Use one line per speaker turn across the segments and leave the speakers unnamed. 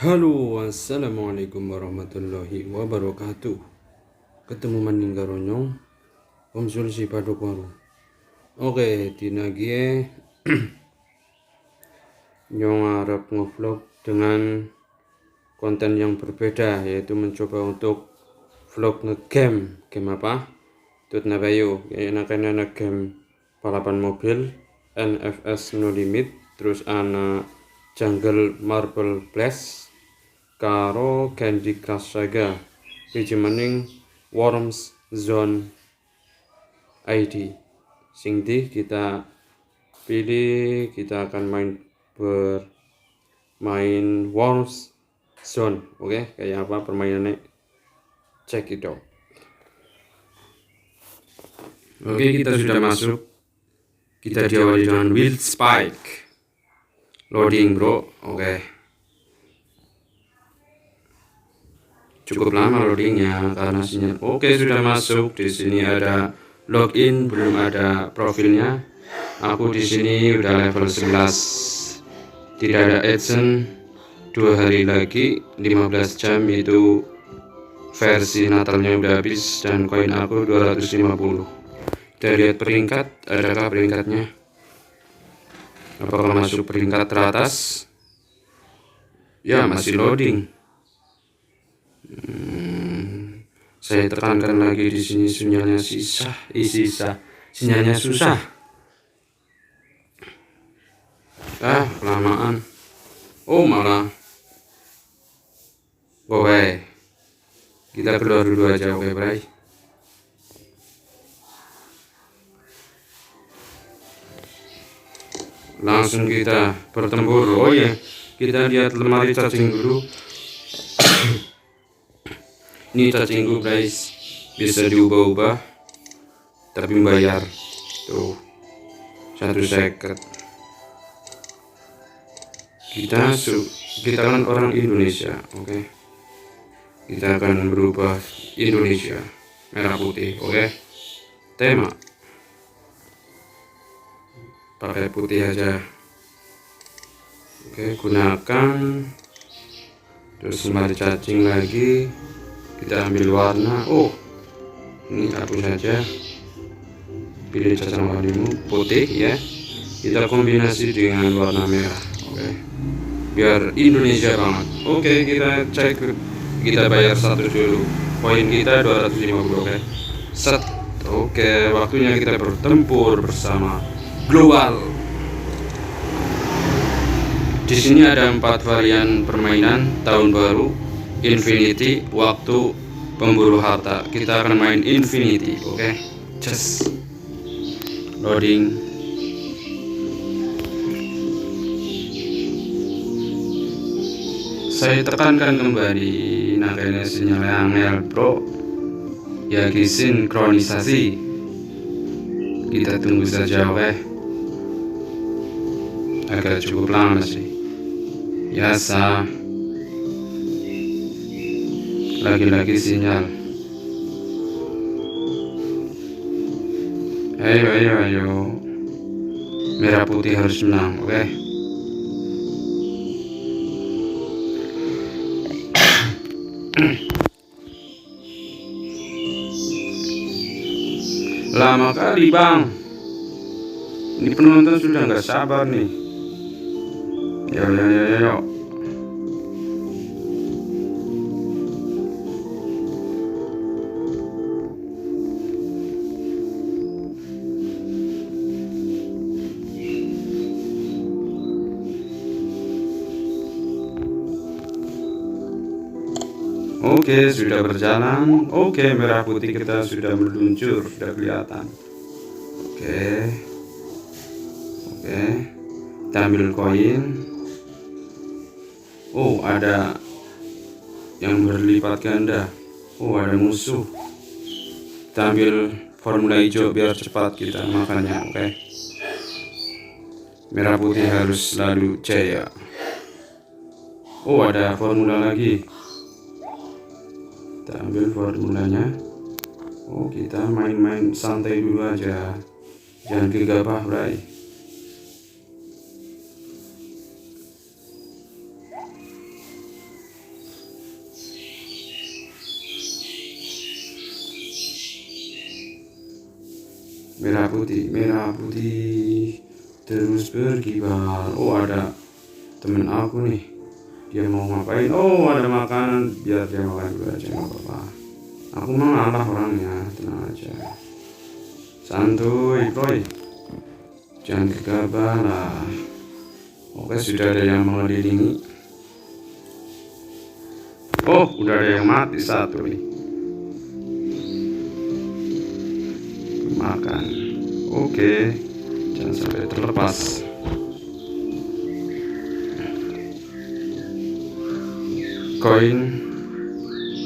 Halo, assalamualaikum warahmatullahi wabarakatuh. Ketemu maning karo nyong, Om Sulsi Padok Waru. Oke, dina gie nyong harap ngevlog dengan konten yang berbeda, yaitu mencoba untuk vlog ngegame. Game apa? Tutna bayu, enak-enak game balapan mobil, NFS No Limit, terus ana Jungle Marble Blast, karo Candy Crush Saga, biji maning Worms Zone ID. Sing di kita pilih, kita akan bermain Worms Zone. Oke, kayak apa permainannya? Check it out. Oke, kita sudah masuk. Kita diawali dengan Wild Spike. Loading, bro. Oke. Cukup lama loadingnya karena sinyal. Oke, sudah masuk. Di sini ada login, belum ada profilnya. Aku di sini udah level 11. Tidak ada adsense. 2 hari lagi 15 jam itu versi Natalnya udah habis dan koin aku 250. Kita lihat peringkat, adakah peringkatnya? Apakah masuk peringkat teratas? Ya, masih loading. Saya tekankan lagi di sini sinyalnya sinyalnya susah. Kelamaan. Oh, malah. Oke. Kita keluar dulu aja, oke, bray. Langsung kita bertempur. Oh ya, kita lihat lemari cacing dulu. Ini cacingku, guys, bisa diubah-ubah tapi bayar. Tuh, 1 seket. Kita kan orang Indonesia, oke. Kita akan berubah Indonesia merah putih, oke. Tema pakai putih aja. Oke, gunakan. Terus lemari cacing lagi. Kita ambil warna. Oh, ini hapus saja. Pilih cacing warnimu putih ya. Kita kombinasi dengan warna merah. Oke. Biar Indonesia banget. Oke, kita cek. Kita bayar 1 dulu. Poin kita 250. Oke. Set. Oke, waktunya kita bertempur bersama Global. Di sini ada 4 varian permainan tahun baru. Infinity, waktu, pemburu harta. Kita akan main Infinity, oke? Just loading. Saya tekankan kembali nakanya sinyal angel, bro. Ya, sinkronisasi. Kita tunggu saja, oke? Agak cukup lama sih. Biasa. Lagi-lagi sinyal. Ayo. Merah putih harus menang, oke? Lama kali, bang. Ini penonton sudah nggak sabar nih. Yo. Oke, sudah berjalan. Oke, merah putih kita sudah meluncur, sudah kelihatan. Oke. Kita ambil koin. Oh, ada yang berlipat ganda. Oh, ada musuh. Kita ambil formula hijau biar cepat kita makannya, oke. Merah putih harus selalu jaya. Oh, ada formula lagi. Kita ambil formulanya. Oh, kita main-main santai dulu aja. Jangan gegabah, bray. merah putih terus berkibar. Oh, ada temen aku nih, dia mau ngapain? Oh, ada makanan, biar dia makan dulu aja, nggak apa-apa. Aku mengalah orangnya, tenang aja, santuy boy, jangan gegabah lah. Oke, sudah ada yang mengelilingi. Oh, udah ada yang mati satu nih. Makan. Oke, jangan sampai terlepas.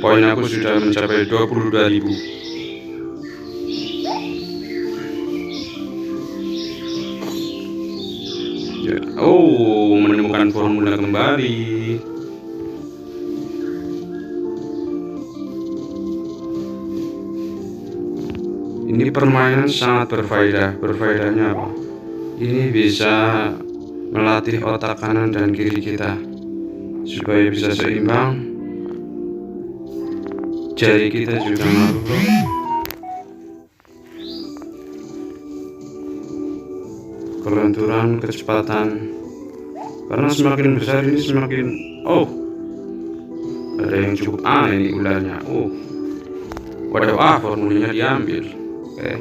Poin aku sudah mencapai 22.000. Ya. Oh, menemukan formula kembali. Ini permainan sangat berfaedah. Berfaedahnya apa? Ini bisa melatih otak kanan dan kiri kita supaya bisa seimbang. Jari kita juga ngaruh, bro. Kelenturan, kecepatan. Karena semakin besar ini semakin. Oh, ada yang cukup aneh nih ularnya. Oh, waduh, formulanya diambil. Oke,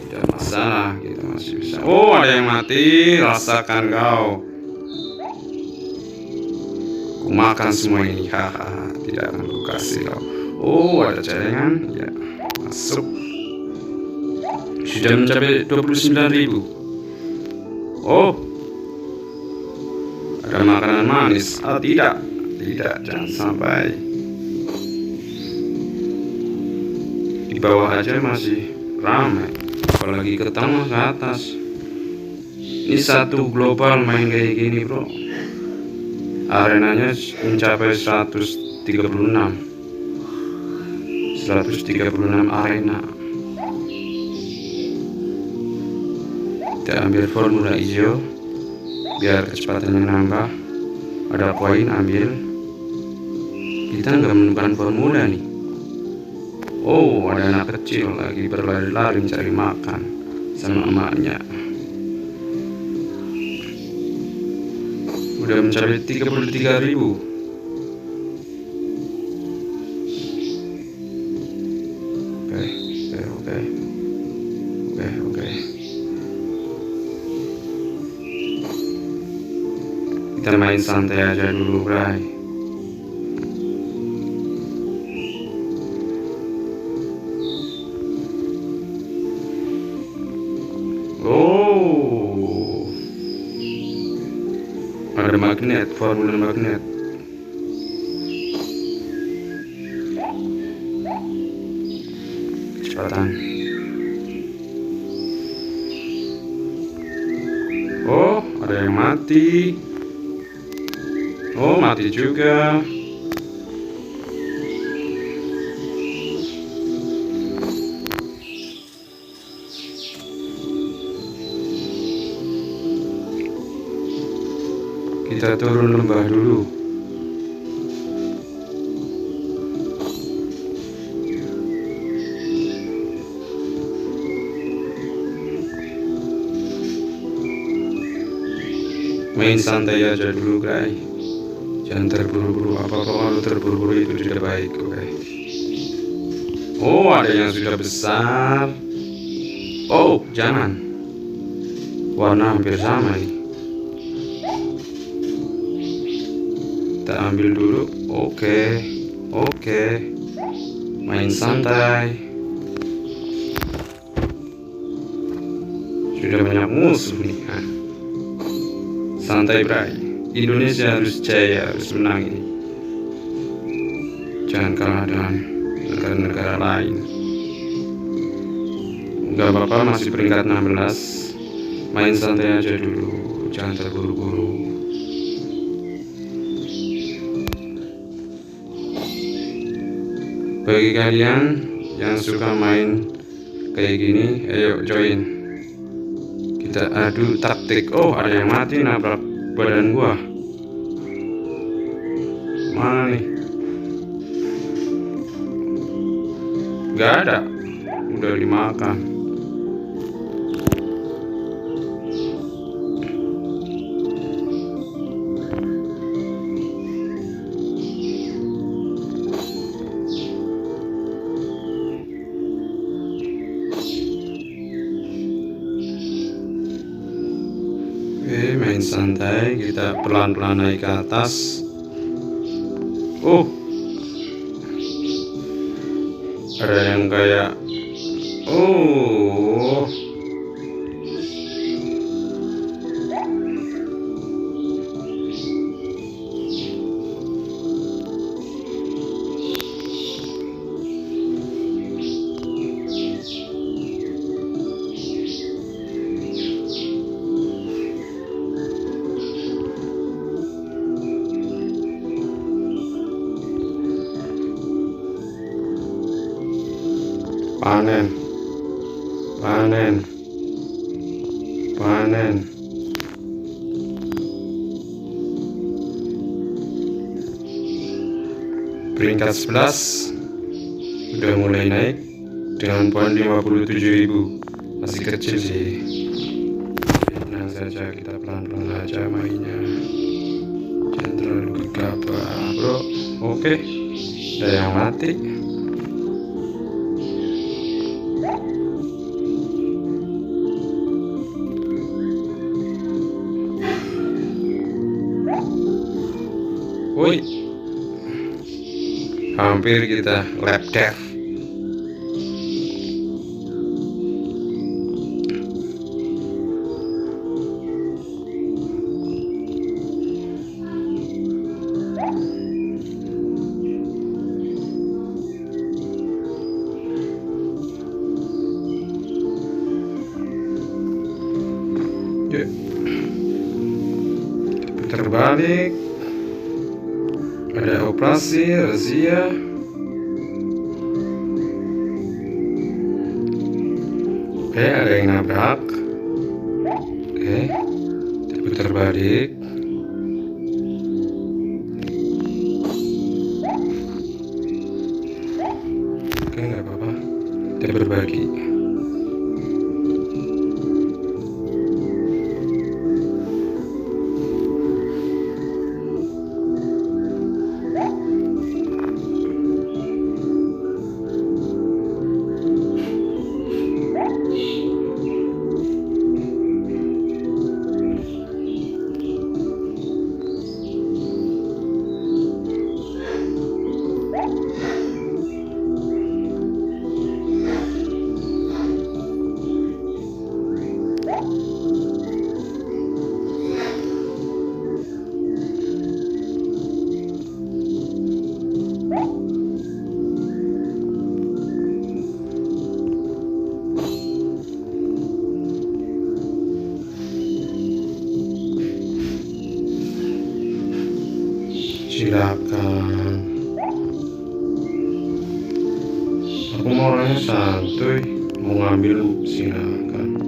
tidak masalah, kita masih bisa. Oh, ada yang mati, rasakan kau. Ku makan semua ini, hahaha, tidak akan ku kasih kau. Oh, ada celengan, ya, masuk. Sudah mencapai 29.000. Oh, ada makanan manis. Oh, tidak, jangan sampai. Di bawah aja masih ramai, apalagi ke tengah ke atas. Ini satu global main kayak gini, bro. Arenanya mencapai 136 arena. Kita ambil formula hijau biar kecepatannya nambah. Ada koin, ambil. Kita nggak menemukan formula nih. Oh, ada anak kecil lagi berlari-lari mencari makan sama emaknya. Udah mencapai 33.000. Oke. Kita main santai aja dulu, bray. Oh, ada magnet, formula magnet. Kecepatan. Oh, ada yang mati. Oh, mati juga. Kita turun lembah dulu. Main santai aja dulu, guys. Jangan terburu-buru. Apa-apa kalau terburu-buru itu tidak baik, oke? Oh, ada yang sudah besar. Oh, jangan. Warna hampir sama nih. Kita ambil dulu. Oke. Main santai. Sudah banyak musuh nih. Santai, bray. Indonesia harus jaya, harus menang ini. Jangan kalah dengan negara-negara lain. Gak apa-apa, masih peringkat 16. Main santai aja dulu, jangan terburu-buru. Bagi kalian yang suka main kayak gini, ayo join. Kita adu taktik. Oh, ada yang mati nabrak badan gua. Mana nih? Gak ada. Udah dimakan. santai, kita pelan-pelan naik ke atas. Oh, ada yang kayak oh, panen, panen, panen. Peringkat 11 udah mulai naik dengan poin 57.000. Masih kecil sih. Tenang saja, kita pelan-pelan aja mainnya, jangan terlalu gegabah bro. Oke, ada yang mati. Woi, hampir kita lap death. Yuk, putar balik. Ada operasi razia. Oke, ada yang nabrak. Oke, diputar balik. Oke, nggak apa-apa, kita berbagi. Silakan. Aku mau orangnya santuy, mau ngambil silakan.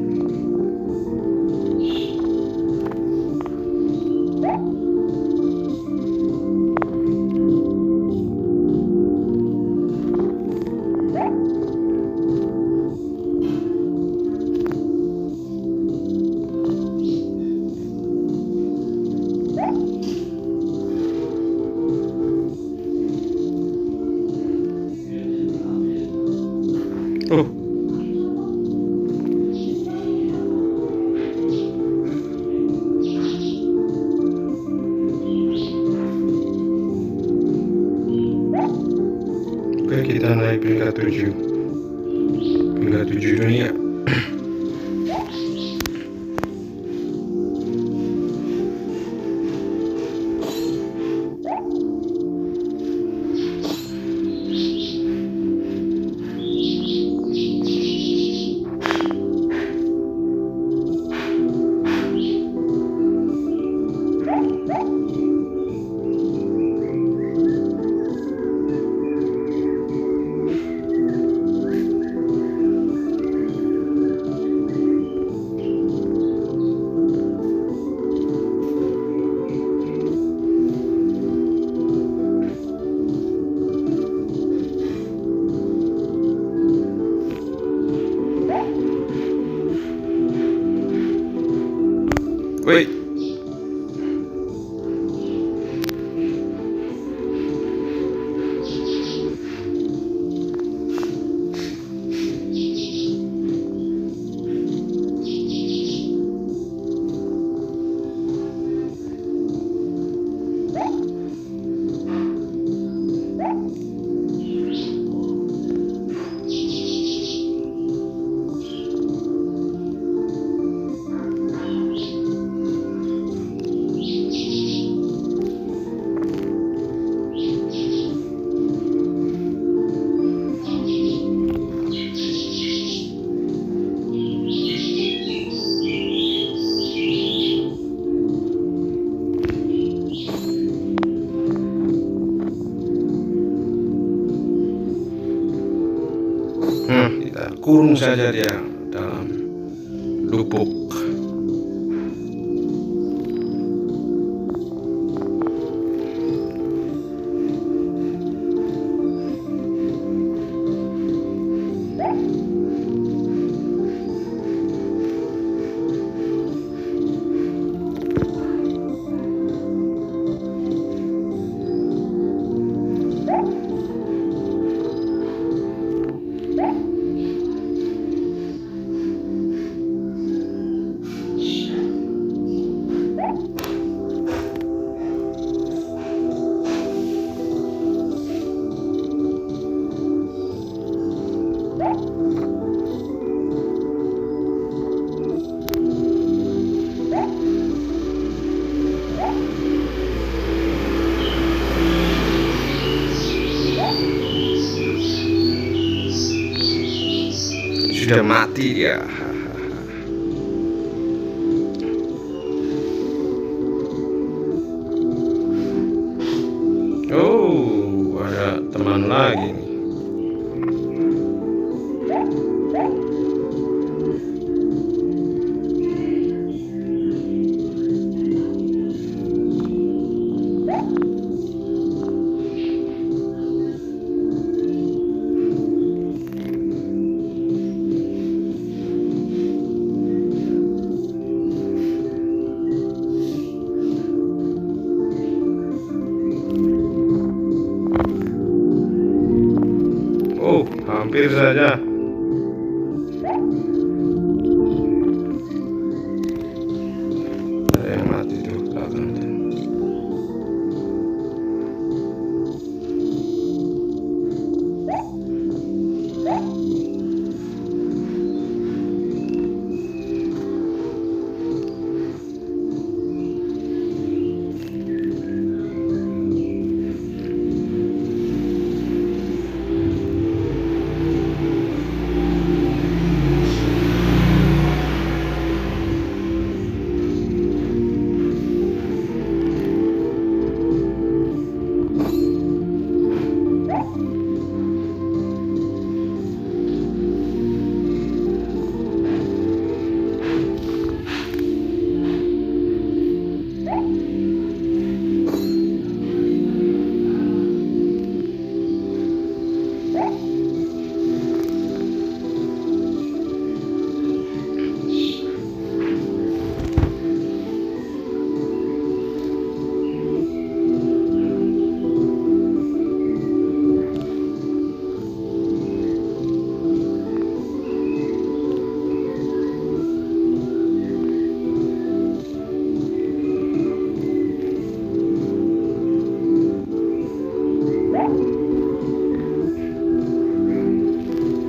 Oh, oke, kita naik peringkat 7. Peringkat 7 dunia. kurung saja dia dalam lubuk. Sudah mati dia. Oh, ada teman lagi nih. Oh, hampir saja. Ada yang mati tuh belakang.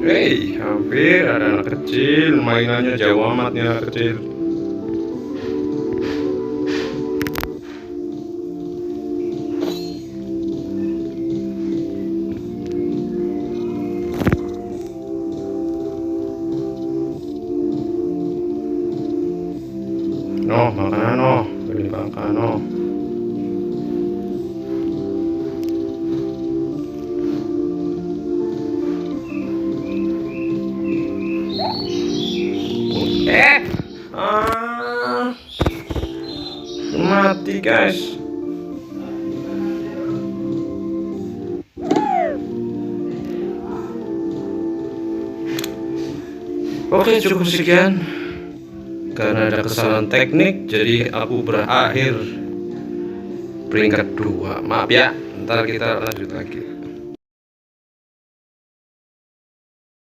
Hei, hampir ada anak kecil, mainannya jauh amat nih anak kecil. No, makanan no, beli makan no. Mati guys. Oke, cukup sekian. Karena ada kesalahan teknik, jadi aku berakhir peringkat 2. Maaf ya, ntar kita lanjut lagi.